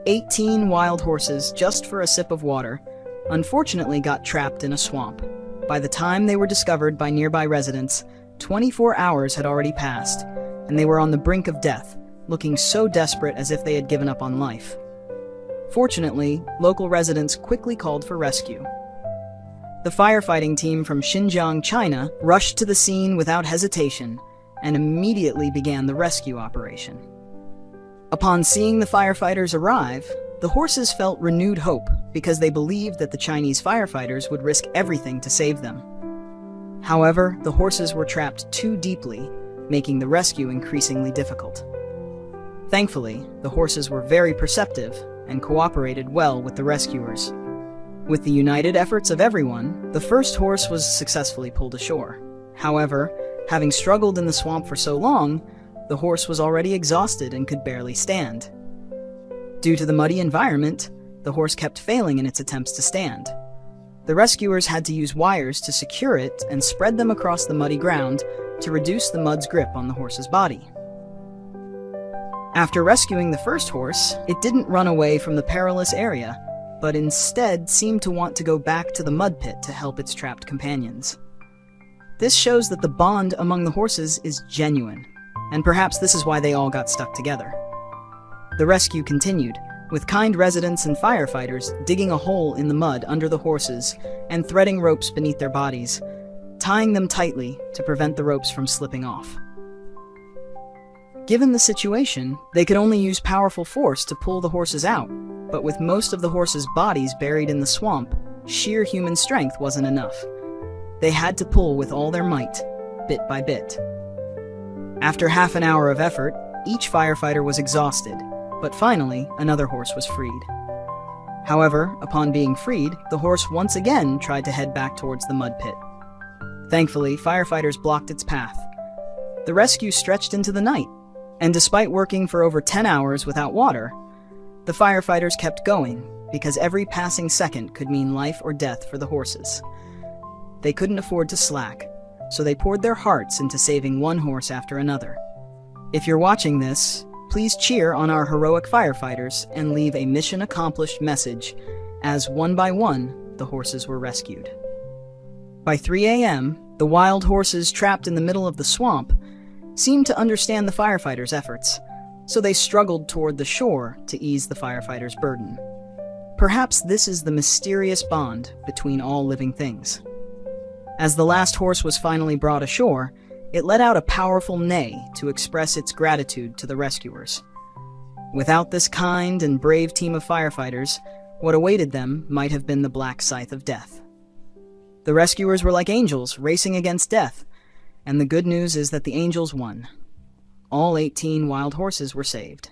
18 wild horses, just for a sip of water, unfortunately got trapped in a swamp. By the time they were discovered by nearby residents, 24 hours had already passed, and they were on the brink of death, looking so desperate as if they had given up on life. Fortunately, local residents quickly called for rescue. The firefighting team from Xinjiang, China, rushed to the scene without hesitation and immediately began the rescue operation. Upon seeing the firefighters arrive, the horses felt renewed hope because they believed that the Chinese firefighters would risk everything to save them. However, the horses were trapped too deeply, making the rescue increasingly difficult. Thankfully, the horses were very perceptive and cooperated well with the rescuers. With the united efforts of everyone, the first horse was successfully pulled ashore. However, having struggled in the swamp for so long, the horse was already exhausted and could barely stand. Due to the muddy environment, the horse kept failing in its attempts to stand. The rescuers had to use wires to secure it and spread them across the muddy ground to reduce the mud's grip on the horse's body. After rescuing the first horse, it didn't run away from the perilous area, but instead seemed to want to go back to the mud pit to help its trapped companions. This shows that the bond among the horses is genuine, and perhaps this is why they all got stuck together. The rescue continued, with kind residents and firefighters digging a hole in the mud under the horses and threading ropes beneath their bodies, tying them tightly to prevent the ropes from slipping off. Given the situation, they could only use powerful force to pull the horses out, but with most of the horses' bodies buried in the swamp, sheer human strength wasn't enough. They had to pull with all their might, bit by bit. After half an hour of effort, each firefighter was exhausted, but finally, another horse was freed. However, upon being freed, the horse once again tried to head back towards the mud pit. Thankfully, firefighters blocked its path. The rescue stretched into the night, and despite working for over 10 hours without water, the firefighters kept going because every passing second could mean life or death for the horses. They couldn't afford to slack, so they poured their hearts into saving one horse after another. If you're watching this, please cheer on our heroic firefighters and leave a mission accomplished message as one by one the horses were rescued. By 3 a.m., the wild horses trapped in the middle of the swamp seemed to understand the firefighters' efforts, so they struggled toward the shore to ease the firefighters' burden. Perhaps this is the mysterious bond between all living things. As the last horse was finally brought ashore, it let out a powerful neigh to express its gratitude to the rescuers. Without this kind and brave team of firefighters, what awaited them might have been the black scythe of death. The rescuers were like angels racing against death, and the good news is that the angels won. All 18 wild horses were saved.